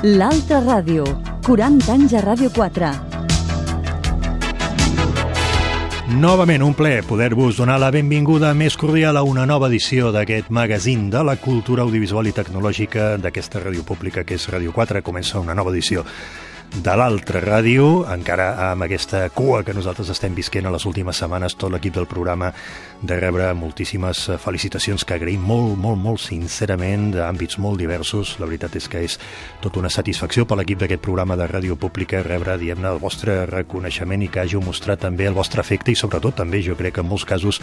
L'Altra Ràdio, 40 anys a Ràdio 4. Novament un plaer poder-vos donar la benvinguda més cordial a una nova edició d'aquest magazín de la cultura audiovisual i tecnològica d'aquesta ràdio pública que és Ràdio 4. Comença una nova edició de l'Altra Ràdio, encara amb aquesta cua que nosaltres estem visquent a les últimes setmanes, tot l'equip del programa, de rebre moltíssimes felicitacions que agraïm molt sincerament, d'àmbits molt diversos. La veritat és que és tota una satisfacció per l'equip d'aquest programa de ràdio pública rebre, diguem-ne, el vostre reconeixement i que hàgiu mostrat també el vostre afecte i sobretot també, jo crec que en molts casos,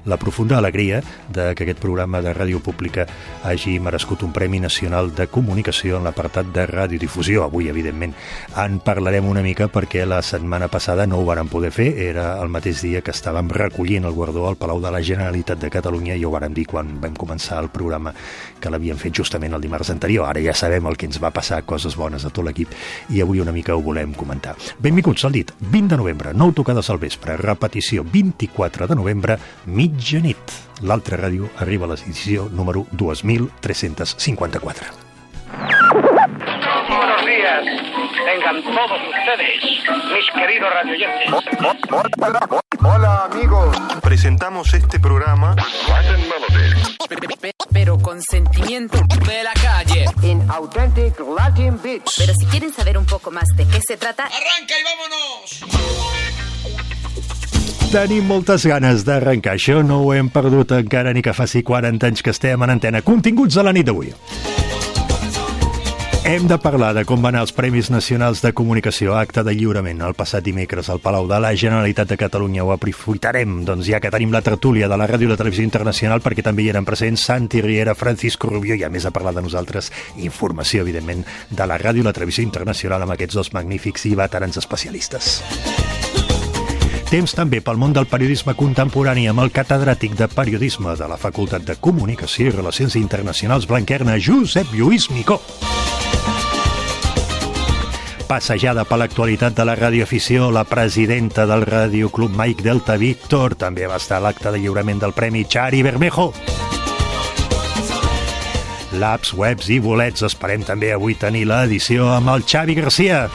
la profunda alegria de que aquest programa de ràdio pública hagi merescut un Premi Nacional de Comunicació en l'apartat de radiodifusió. Avui, evidentment, en parlarem una mica perquè la setmana passada no ho vàrem poder fer, era el mateix dia que estàvem recollint el guardó al Palau de la Generalitat de Catalunya i ho vàrem dir quan vam començar el programa que l'havíem fet justament el dimarts anterior. Ara ja sabem el que ens va passar, coses bones a tot l'equip, i avui una mica ho volem comentar. Benvinguts al dit, 20 de novembre, 9 tocades al vespre, repetició 24 de novembre, mitjanit. L'Altra Ràdio arriba a l'edició número 2354. Buenos días, tengan todos ustedes, mis queridos radioyentes. Hola amigos, presentamos este programa pero con sentimiento de la calle, in authentic Latin beats. Pero si quieren saber un poco más de qué se trata, ¡Arranca y vámonos! Tenim moltes ganes d'arrencar. Això no ho hem perdut encara ni que faci 40 anys que estem en antena. Continguts de la nit d'avui. Hem de parlar de com van anar els Premis Nacionals de Comunicació, acte de lliurament el passat dimecres al Palau de la Generalitat de Catalunya. Ho aprofitarem, doncs, ja que tenim la tertúlia de la ràdio i la televisió internacional, perquè també hi eren presents Santi Riera, Francisco Rubio, i a més a parlar de nosaltres, informació, evidentment, de la ràdio i la televisió internacional amb aquests dos magnífics i veterans especialistes. Temps també pel món del periodisme contemporani amb el catedràtic de periodisme de la Facultat de Comunicació i Relacions Internacionals Blanquerna, Josep Lluís Micó. Passejada per l'actualitat de la radioafició, la presidenta del Ràdio Club Mike Delta Víctor també va estar a l'acte de lliurament del Premi Xari Bermejo. Labs, webs i bolets. Esperem també avui tenir l'edició amb el Xavi Garcia.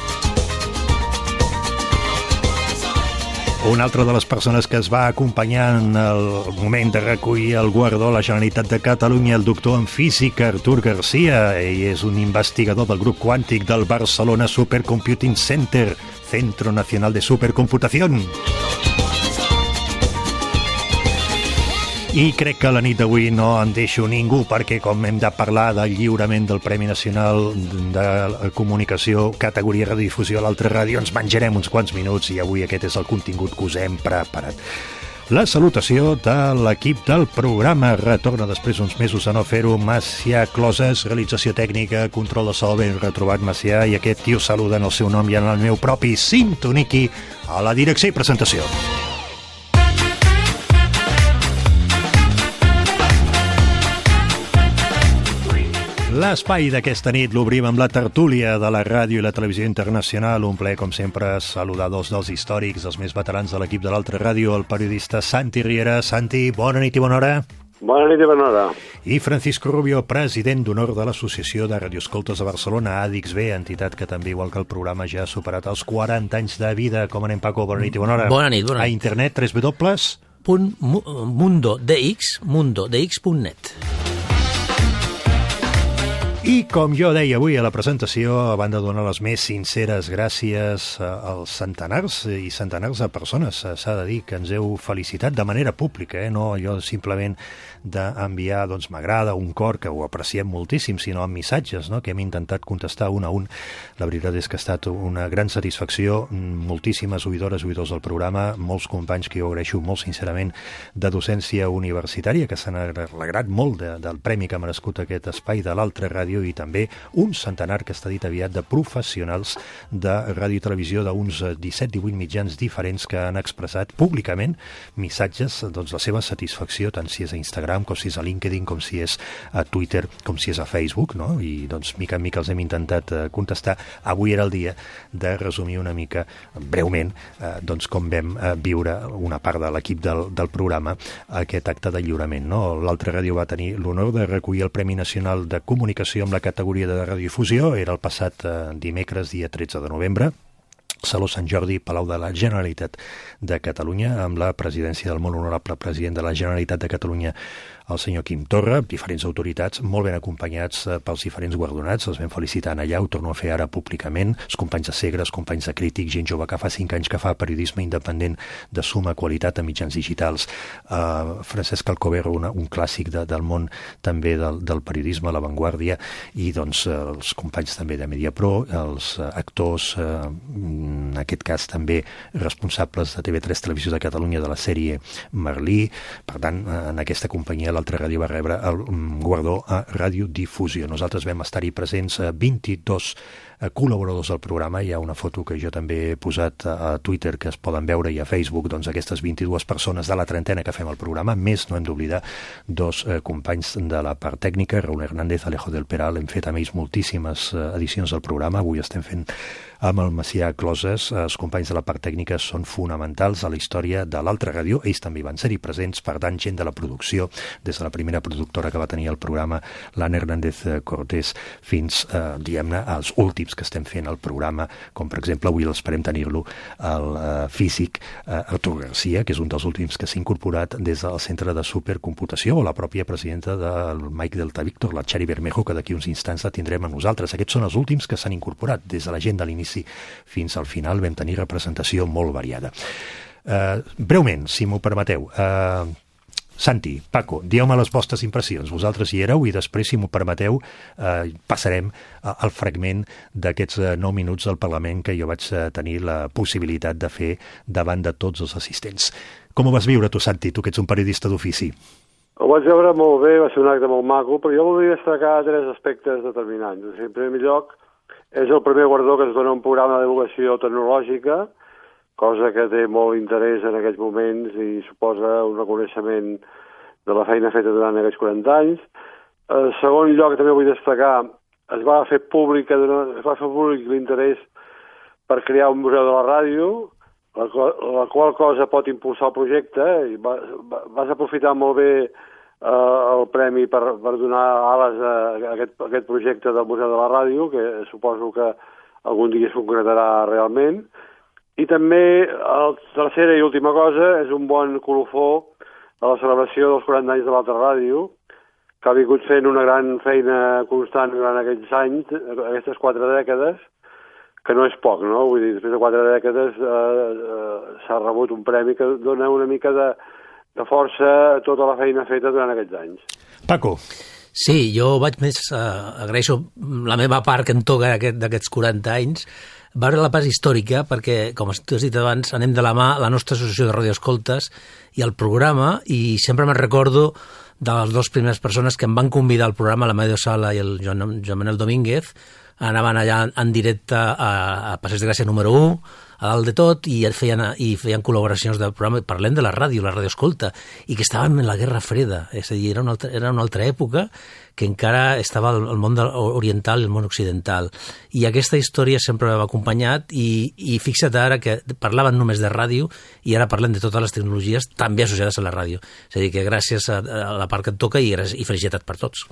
Una altra de les persones que es va acompanyar en el moment de recollir el guardó a la Generalitat de Catalunya, el doctor en física Artur García. Ell és un investigador del grup quàntic del Barcelona Supercomputing Center, Centro Nacional de Supercomputación. I crec que la nit d'avui no en deixo ningú, perquè com hem de parlar del lliurament del Premi Nacional de Comunicació, categoria radiodifusió a l'Altra Ràdio, ens menjarem uns quants minuts i avui aquest és el contingut que us hem preparat. La salutació de l'equip del programa. Retorna després uns mesos a no fer-ho Macià Closes, realització tècnica, control de so. Ben retrobat, Macià, i aquest tio saluda en el seu nom i en el meu propi Sintoniqui a la direcció i presentació. L'espai d'aquesta nit l'obrim amb la tertúlia de la ràdio i la televisió internacional. Un plaer, com sempre, saludar dos dels històrics, els més veterans de l'equip de l'Altra Ràdio, el periodista Santi Riera. Santi, bona nit i bona hora. Bona nit i bona hora. I Francisco Rubio, president d'honor de l'Associació de Radioescoltes de Barcelona, ADIXB, entitat que també, igual que el programa, ja ha superat els 40 anys de vida. Com anem, Paco? Bona nit i bona hora. Bona nit, bona nit. A internet, www.mundodx.net. I com jo deia avui a la presentació, a banda de donar les més sinceres gràcies als centenars i centenars de persones, s'ha de dir, que ens heu felicitat de manera pública, no allò simplement d'enviar, doncs m'agrada, un cor, que ho apreciem moltíssim, sinó amb missatges, no?, que hem intentat contestar un a un. La veritat és que ha estat una gran satisfacció, moltíssimes oïdores, oïdors del programa, molts companys que jo agraeixo molt sincerament de docència universitària, que s'han alegrat molt del premi que ha merescut aquest espai de l'Altra Ràdio, i també un centenar, que està dit aviat, de professionals de ràdio i televisió d'uns 17-18 mitjans diferents que han expressat públicament missatges, doncs, la seva satisfacció, tant si és a Instagram, com si és a LinkedIn, com si és a Twitter, com si és a Facebook, no? I doncs mica en mica els hem intentat contestar. Avui era el dia de resumir una mica, breument, doncs com vam viure una part de l'equip del programa aquest acte de lliurament, no? L'Altra Ràdio va tenir l'honor de recollir el Premi Nacional de Comunicació amb la categoria de radiodifusió era el passat dimecres, dia 13 de novembre, Saló Sant Jordi, Palau de la Generalitat de Catalunya, amb la presidència del molt honorable president de la Generalitat de Catalunya, el senyor Quim Torra, diferents autoritats, molt ben acompanyats pels diferents guardonats, els vam felicitar allà, ho torno a fer ara públicament, els companys de Segre, els companys de Crític, gent jove que fa 5 anys que fa periodisme independent de suma qualitat a mitjans digitals, Francesc Alcover, un clàssic del món també del periodisme, La Vanguardia, i doncs els companys també de Mediapro, els actors, en aquest cas també responsables de TV3 Televisió de Catalunya de la sèrie Merlí. Per tant, en aquesta companyia l'altra ràdio va rebre el guardó a radiodifusió. Nosaltres vam estar-hi presents 22 col·laboradors del programa. Hi ha una foto que jo també he posat a Twitter que es poden veure, i a Facebook, doncs aquestes 22 persones de la trentena que fem el programa, més no hem d'oblidar 2 companys de la part tècnica, Raúl Hernández, Alejo del Peral. Hem fet amb ells moltíssimes edicions del programa, avui estem fent amb el Macià Closes. Els companys de la part tècnica són fonamentals a la història de l'altra ràdio, ells també van ser-hi presents, per tant, gent de la producció, des de la primera productora que va tenir el programa, l'Anna Hernández Cortés, fins, diguem-ne, als últims que estem fent el programa, com per exemple avui l'esperem tenir-lo el físic Artur Garcia, que és un dels últims que s'ha incorporat des del Centre de Supercomputació, o la pròpia presidenta del Mike Delta Víctor, la Txari Bermejo, que d'aquí uns instants la tindrem a nosaltres. Aquests són els últims que s'han incorporat. Des de la gent de l'inici fins al final vam tenir representació molt variada. Breument, si m'ho permeteu, Santi, Paco, dieu-me les vostres impressions. Vosaltres hi éreu i després, si m'ho permeteu, passarem al fragment d'aquests 9 minuts del Parlament que jo vaig tenir la possibilitat de fer davant de tots els assistents. Com ho vas viure tu, Santi, tu que ets un periodista d'ofici? Ho vaig veure molt bé, va ser un acte molt maco, però jo volia destacar 3 aspectes determinants. En primer lloc, és el primer guardó que es dona un programa de divulgació tecnològica, cosa que té molt interès en aquests moments i suposa un reconeixement de la feina feta durant aquests 40 anys. En segon lloc, també vull destacar, es va fer públic l'interès per crear un museu de la ràdio, la qual cosa pot impulsar el projecte, i vas aprofitar molt bé el premi per donar ales a aquest projecte del Museu de la Ràdio, que suposo que algun dia es concretarà realment. I també, la tercera i última cosa, és un bon colofó a la celebració dels 40 anys de l'altra ràdio, que ha vingut fent una gran feina constant durant aquests anys, aquestes 4 dècades, que no és poc, no? Vull dir, després de 4 dècades s'ha rebut un premi que dona una mica de força a tota la feina feta durant aquests anys. Paco. Sí, jo vaig més... agraeixo la meva part que em toca d'aquests 40 anys, veure la pas històrica, perquè, com tu has dit abans, anem de la mà la nostra associació de radioescoltes i el programa, i sempre me'n recordo de les 2 primeres persones que em van convidar al programa, l'Amadeo Sala i el Joan Manuel Domínguez. Anaven allà en directe a Passeig de Gràcia número 1, a dalt de tot, i feien col·laboracions del programa. Parlem de la radioescolta, i que estàvem en la Guerra Freda, és a dir, era una altra època que encara estava el món oriental i el món occidental. I aquesta història sempre m'ha acompanyat, i fixa't ara que parlaven només de ràdio i ara parlem de totes les tecnologies també associades a la ràdio. És a dir, que gràcies a la part que et toca i felicitat per tots.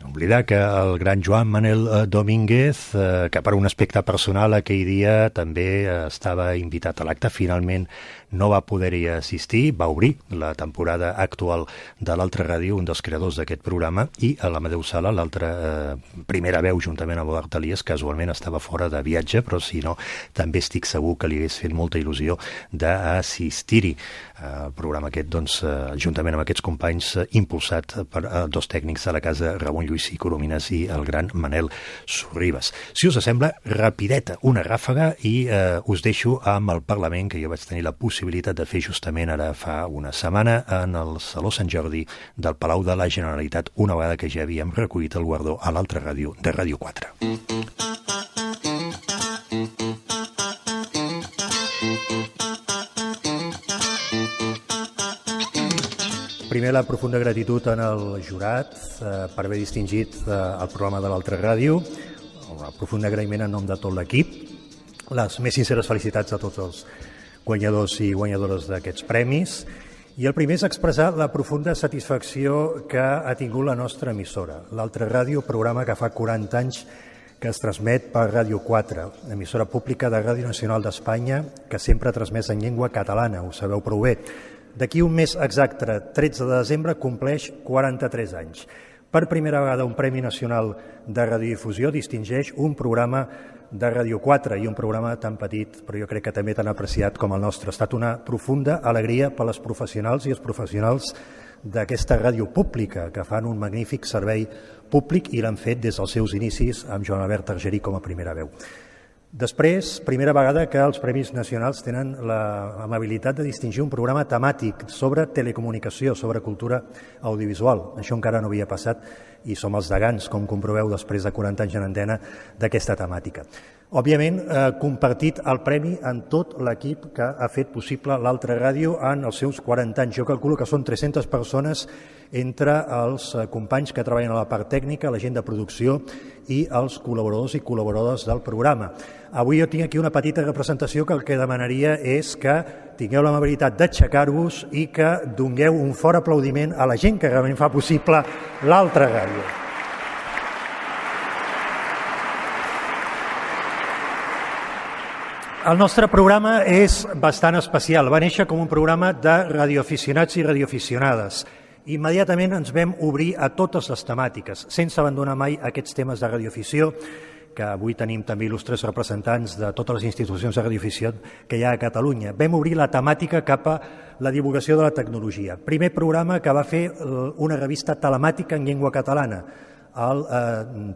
No oblidar que el gran Joan Manuel Domínguez, que per un aspecte personal aquell dia també estava invitat a l'acte, finalment no va poder-hi assistir, va obrir la temporada actual de l'altra ràdio, un dels creadors d'aquest programa, i a l'Amadeu Sala, l'altra primera veu, juntament amb l'Art Elias, casualment estava fora de viatge, però si no, també estic segur que li hagués fet molta il·lusió d'assistir-hi. El programa aquest, doncs, juntament amb aquests companys, impulsat per 2 tècnics de la casa, Ramon Lluís i Coromines i el gran Manel Sorribes. Si us sembla, rapideta, una ràfaga, i us deixo amb el Parlament, que jo vaig tenir la possibilitat de fer justament ara fa una setmana en el Saló Sant Jordi del Palau de la Generalitat, una vegada que ja havíem recollit el guardó a l'altra ràdio de Ràdio 4. Primer, la profunda gratitud en el jurat per haver distingit el programa de l'altra ràdio. Un profund agraïment en nom de tot l'equip. Les més sinceres felicitats a tots els guanyadors i guanyadores d'aquests premis. I el primer és expressar la profunda satisfacció que ha tingut la nostra emissora, l'Altra Ràdio, programa que fa 40 anys que es transmet per Ràdio 4, emissora pública de Ràdio Nacional d'Espanya, que sempre ha transmès en llengua catalana, ho sabeu prou bé. D'aquí un mes exacte, 13 de desembre, compleix 43 anys. Per primera vegada un Premi Nacional de Radiodifusió distingeix un programa de Ràdio 4 i un programa tan petit, però jo crec que també tan apreciat com el nostre. Ha estat una profunda alegria per les professionals i els professionals d'aquesta ràdio pública, que fan un magnífic servei públic i l'han fet des dels seus inicis amb Joan Albert Argerí com a primera veu. Després, primera vegada que els Premis Nacionals tenen l'amabilitat de distingir un programa temàtic sobre telecomunicació, sobre cultura audiovisual. Això encara no havia passat i som els degans, com comproveu després de 40 anys en antena, d'aquesta temàtica. Òbviament, compartit el premi amb tot l'equip que ha fet possible l'Altra Ràdio en els seus 40 anys. Jo calculo que són 300 persones entre els companys que treballen a la part tècnica, la gent de producció i els col·laboradors i col·laboradores del programa. Avui jo tinc aquí una petita representació que el que demanaria és que tingueu l'amabilitat d'aixecar-vos i que dongueu un fort aplaudiment a la gent que realment fa possible l'Altra Ràdio. El nostre programa és bastant especial. Va néixer com un programa de radioaficionats i radioaficionades. Immediatament ens vam obrir a totes les temàtiques, sense abandonar mai aquests temes de radioafició, que avui tenim també il·lustres representants de totes les institucions de radioafició que hi ha a Catalunya. Vam obrir la temàtica cap a la divulgació de la tecnologia. Primer programa que va fer una revista telemàtica en llengua catalana, el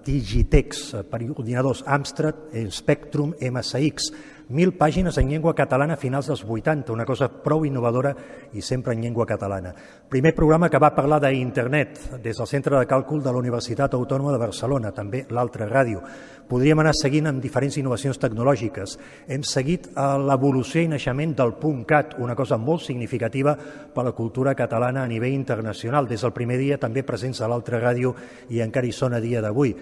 Digitex, per ordinadors Amstrad, Spectrum, MSX, 1.000 pàgines en llengua catalana a finals dels 80, una cosa prou innovadora i sempre en llengua catalana. Primer programa que va parlar d'internet des del Centre de Càlcul de la Universitat Autònoma de Barcelona, també l'Altra Ràdio. Podríem anar seguint amb diferents innovacions tecnològiques. Hem seguit l'evolució i naixement del .cat, una cosa molt significativa per a la cultura catalana a nivell internacional. Des del primer dia també presents a l'Altra Ràdio i encara hi són a dia d'avui.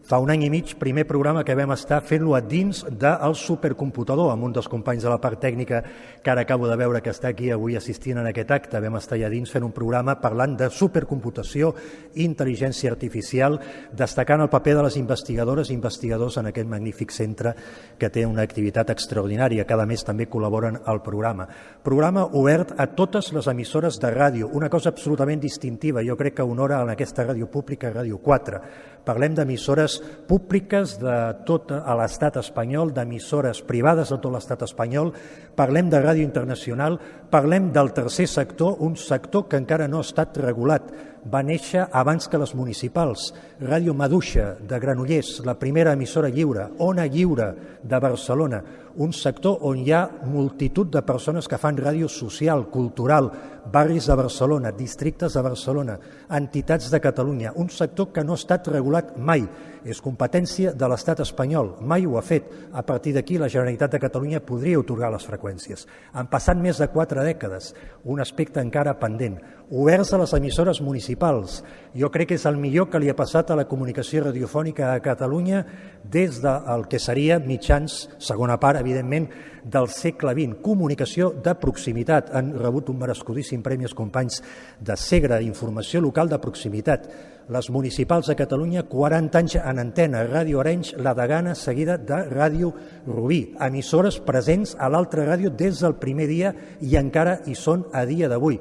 Fa un any i mig, primer programa que vam estar fent-lo a dins del supercomputador, amb un dels companys de la part tècnica que ara acabo de veure que està aquí avui assistint en aquest acte. Vam estar allà dins fent un programa parlant de supercomputació, intel·ligència artificial, destacant el paper de les investigadores i investigadors en aquest magnífic centre que té una activitat extraordinària. Cada mes també col·laboren al programa. Programa obert a totes les emissores de ràdio, una cosa absolutament distintiva, jo crec que honora en aquesta ràdio pública, Ràdio 4. Parlem d'emissores públiques de tot l'estat espanyol, d'emissores privades de tot l'estat espanyol, parlem de ràdio internacional, parlem del tercer sector, un sector que encara no ha estat regulat. Va néixer abans que les municipals. Ràdio Maduixa, de Granollers, la primera emissora lliure, Ona Lliure, de Barcelona, un sector on hi ha multitud de persones que fan ràdio social, cultural, barris de Barcelona, districtes de Barcelona, entitats de Catalunya, un sector que no ha estat regulat mai. És competència de l'estat espanyol, mai ho ha fet. A partir d'aquí la Generalitat de Catalunya podria atorgar les freqüències. Han passat més de 4 dècades, un aspecte encara pendent. Oberts a les emissores municipals. Jo crec que és el millor que li ha passat a la comunicació radiofònica a Catalunya des del que seria mitjans, segona part, evidentment, del segle XX. Comunicació de proximitat. Han rebut un merescudíssim premi els companys de Segre, informació local de proximitat. Les municipals de Catalunya, 40 anys en antena, Ràdio Arenys, la Degana, seguida de Ràdio Rubí. Emissores presents a l'Altra Ràdio des del primer dia i encara hi són a dia d'avui.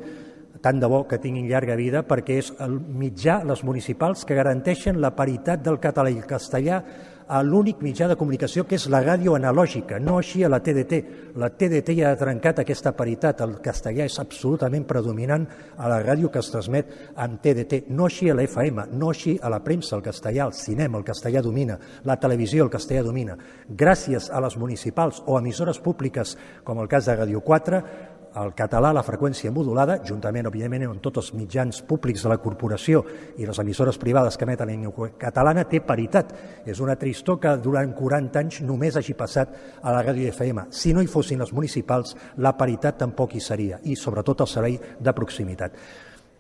Tant de bo que tinguin llarga vida perquè és el mitjà, les municipals, que garanteixen la paritat del català i el castellà a l'únic mitjà de comunicació que és la ràdio analògica, no així a la TDT. La TDT ja ha trencat aquesta paritat, el castellà és absolutament predominant a la ràdio que es transmet en TDT, no així a la FM, no així a la premsa, el castellà, el cinema, el castellà domina, la televisió, el castellà domina. Gràcies a les municipals o emissores públiques, com el cas de Ràdio 4, el català, la freqüència modulada, juntament, òbviament, amb tots els mitjans públics de la corporació i les emissores privades que emeten en llengua catalana, té paritat. És una tristor que durant 40 anys només hagi passat a la ràdio FM. Si no hi fossin les municipals, la paritat tampoc hi seria, i sobretot el servei de proximitat.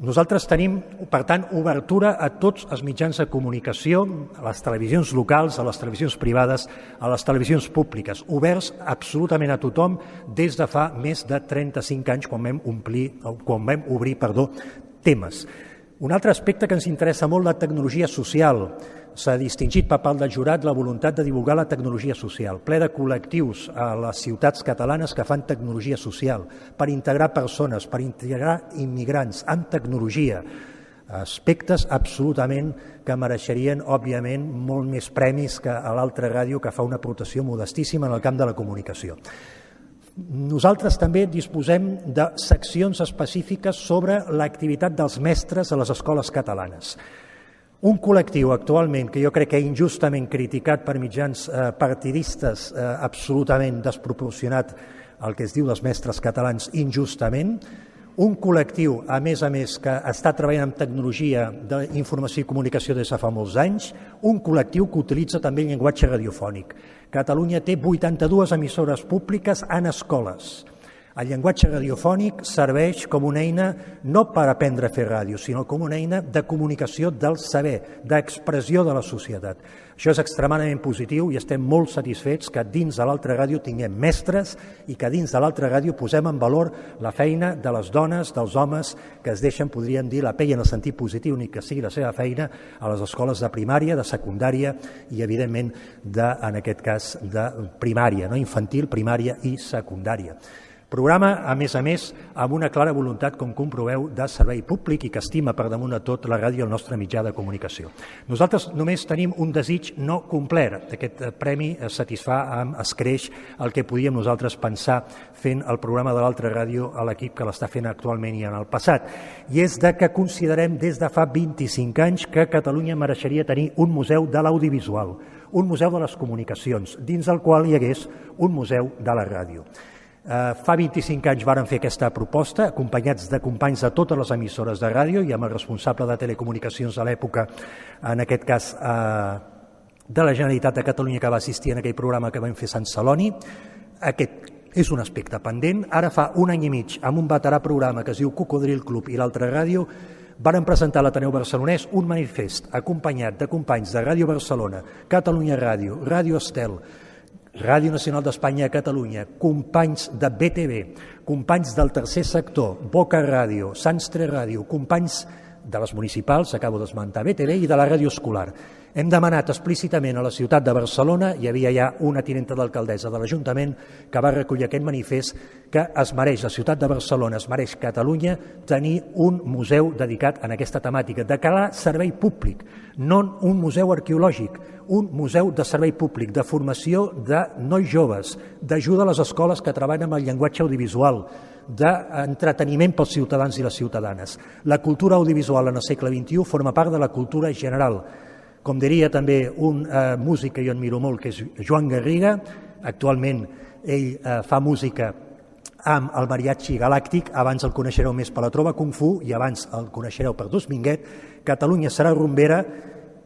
Nosaltres tenim, per tant, obertura a tots els mitjans de comunicació, a les televisions locals, a les televisions privades, a les televisions públiques, oberts absolutament a tothom des de fa més de 35 anys, quan vam obrir temes. Un altre aspecte que ens interessa molt, la tecnologia social. S'ha distingit per part del jurat la voluntat de divulgar la tecnologia social, ple de col·lectius a les ciutats catalanes que fan tecnologia social, per integrar persones, per integrar immigrants amb tecnologia, aspectes absolutament que mereixerien, òbviament, molt més premis que a l'altra ràdio que fa una aportació modestíssima en el camp de la comunicació. Nosaltres també disposem de seccions específiques sobre l'activitat dels mestres a les escoles catalanes. Un col·lectiu actualment que jo crec que injustament criticat per mitjans partidistes absolutament desproporcionat el que es diu dels mestres catalans injustament, un col·lectiu, a més, que està treballant en tecnologia d'informació i comunicació des de fa molts anys, un col·lectiu que utilitza també el llenguatge radiofònic. Catalunya té 82 emissores públiques en escoles. El llenguatge radiofònic serveix com una eina no per aprendre a fer ràdio, sinó com una eina de comunicació del saber, d'expressió de la societat. Això és extremadament positiu i estem molt satisfets que dins de l'altra ràdio tinguem mestres i que dins de l'altra ràdio posem en valor la feina de les dones, dels homes que es deixen, podríem dir, la pell en el sentit positiu, ni que sigui la seva feina a les escoles de primària, de secundària i, evidentment, en aquest cas, de primària, no? Infantil, primària i secundària. Programa, a més, amb una clara voluntat, com comproveu, de servei públic i que estima per damunt de tot la ràdio el nostre mitjà de comunicació. Nosaltres només tenim un desig no complert. Aquest premi satisfà amb escreix el que podíem nosaltres pensar fent el programa de l'altra ràdio a l'equip que l'està fent actualment i en el passat. I és de que considerem des de fa 25 anys que Catalunya mereixeria tenir un museu de l'audiovisual, un museu de les comunicacions, dins el qual hi hagués un museu de la ràdio. Fa 25 anys varen fer aquesta proposta, acompanyats de companys de totes les emissores de ràdio i amb el responsable de telecomunicacions de l'època, en aquest cas de la Generalitat de Catalunya, que va assistir en aquell programa que vam fer a Sant Celoni. Aquest és un aspecte pendent. Ara fa un any i mig, amb un veterà programa que es diu Cocodril Club i l'altra ràdio, varen presentar a l'Ateneu Barcelonès un manifest acompanyat de companys de Ràdio Barcelona, Catalunya Ràdio, Ràdio Estel, Ràdio Nacional d'Espanya a Catalunya, companys de BTV, companys del tercer sector, Boca Ràdio, Sants 3 Ràdio, companys de les municipals, acabo d'esmentar BTV, i de la ràdio escolar. Hem demanat explícitament a la ciutat de Barcelona, hi havia ja una tinenta d'alcaldessa de l'Ajuntament que va recollir aquest manifest, que es mereix la ciutat de Barcelona, es mereix Catalunya tenir un museu dedicat a aquesta temàtica, de cada servei públic, no un museu arqueològic, un museu de servei públic, de formació de nois joves, d'ajuda a les escoles que treballen amb el llenguatge audiovisual, d'entreteniment pels ciutadans i les ciutadanes. La cultura audiovisual en el segle XXI forma part de la cultura general. Com diria també un músic que jo admiro molt, que és Joan Garriga, actualment ell fa música amb el Mariachi Galàctic, abans el coneixereu més per la Trova Kung Fu i abans el coneixereu per Dus Minguet. Catalunya serà rumbera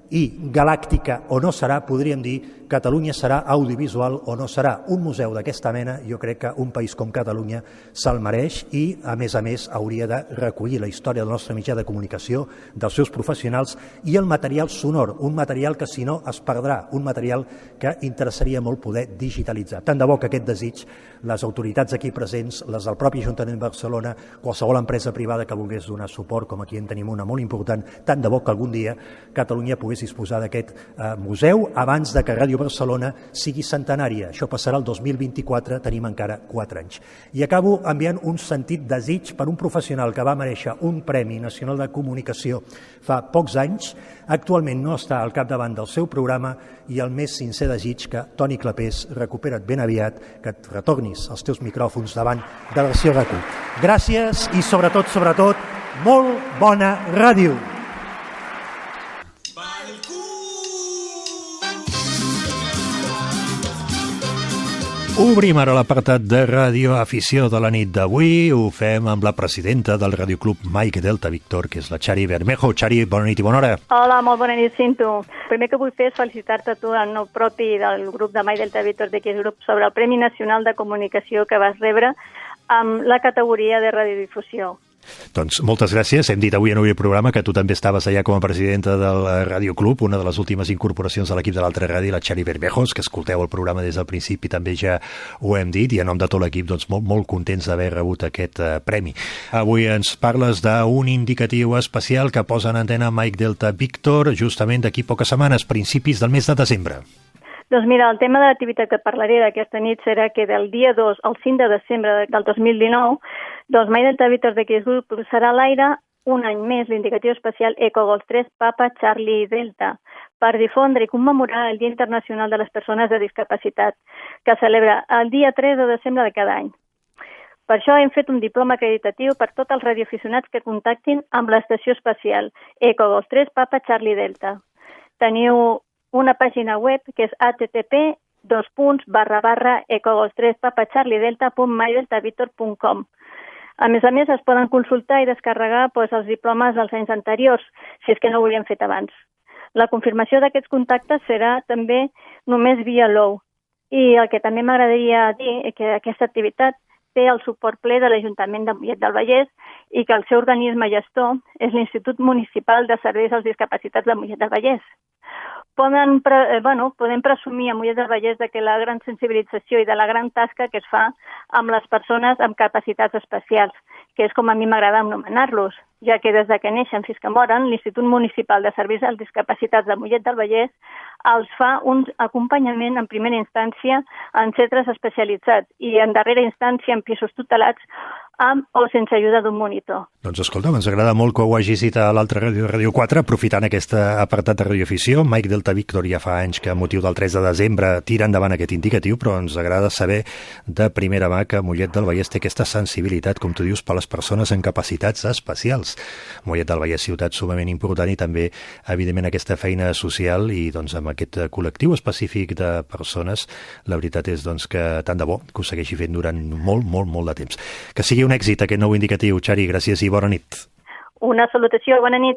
i galàctica o no serà, podríem dir, Catalunya serà audiovisual o no serà. Un museu d'aquesta mena, jo crec que un país com Catalunya se'l mereix i, a més, hauria de recollir la història del nostre mitjà de comunicació, dels seus professionals i el material sonor, un material que, si no, es perdrà, un material que interessaria molt poder digitalitzar. Tant de bo que aquest desig, les autoritats aquí presents, les del propi Ajuntament de Barcelona, qualsevol empresa privada que volgués donar suport, com aquí en tenim una molt important, tant de bo que algun dia Catalunya pogués disposar d'aquest museu abans de que Ràdio Barcelona sigui centenària. Això passarà el 2024, tenim encara 4 anys. I acabo enviant un sentit desig per un professional que va mereixer un Premi Nacional de Comunicació fa pocs anys, actualment no està al capdavant del seu programa i el més sincer desig que, Toni Clapés, recupera't ben aviat, que et retornis als teus micròfons davant de la versió RAC1. Gràcies i sobretot, molt bona ràdio! Obrim ara l'apartat de Ràdio Afició de la nit d'avui. Ho fem amb la presidenta del Radioclub Mike Delta Víctor, que és la Xari Bermejo. Xari, bona nit i bona hora. Hola, molt bona nit, Cinto. El primer que vull fer és felicitar-te a tu en nom propi del grup de Mike Delta Víctor d'aquest grup sobre el Premi Nacional de Comunicació que vas rebre amb la categoria de radiodifusió. Doncs moltes gràcies. Hem dit avui en el programa que tu també estaves allà com a presidenta del Ràdio Club, una de les últimes incorporacions de l'equip de l'altra ràdio, la Xari Bermejos, que escolteu el programa des del principi, també ja ho hem dit, i en nom de tot l'equip doncs, molt contents d'haver rebut aquest premi. Avui ens parles d'un indicatiu especial que posa en antena Mike Delta Victor justament d'aquí poques setmanes, principis del mes de desembre. Doncs mira, el tema de l'activitat que parlaré d'aquesta nit serà que del dia 2 al 5 de desembre del 2019, doncs Mike Delta Victor de Kiss Group posarà a l'aire un any més l'indicatiu especial Eco Golf 3 Papa Charlie Delta per difondre i commemorar el Dia Internacional de les Persones de Discapacitat, que celebra el dia 3 de desembre de cada any. Per això hem fet un diploma acreditatiu per tots els radioaficionats que contactin amb l'estació espacial Eco Golf 3 Papa Charlie Delta. Teniu una pàgina web que és http://ecogolf3papacharliedelta.mydeltavitor.com. A més, es poden consultar i descarregar els diplomes dels anys anteriors, si és que no ho havíem fet abans. La confirmació d'aquests contactes serà també només via l'OU. I el que també m'agradaria dir és que aquesta activitat té el suport ple de l'Ajuntament de Mollet del Vallès i que el seu organisme gestor és l'Institut Municipal de Serveis als Discapacitats de Mollet del Vallès. Podem presumir a Mollet del Vallès de que la gran sensibilització i de la gran tasca que es fa amb les persones amb capacitats especials, que és com a mi m'agrada anomenar-los, ja que des de que neixen fins que moren, l'Institut Municipal de Serveis als Discapacitats de Mollet del Vallès els fa un acompanyament en primera instància en centres especialitzats i en darrera instància en pisos tutelats amb o sense ajuda d'un monitor. Doncs escolta, ens agrada molt que ho hagis dit a l'altra ràdio, Ràdio 4, aprofitant aquest apartat de radioafició. Mike Delta Victor ja fa anys que a motiu del 3 de desembre tira endavant aquest indicatiu, però ens agrada saber de primera mà que Mollet del Vallès té aquesta sensibilitat, com tu dius, per les persones amb capacitats especials. Mollet del Vallès, ciutat sumament important i també, evidentment, aquesta feina social i doncs amb aquest col·lectiu específic de persones, la veritat és doncs que tant de bo que ho segueixi fent durant molt de temps. Que sigui un èxit aquest nou indicatiu. Xari, gràcies i bona nit. Una salutació, bona nit.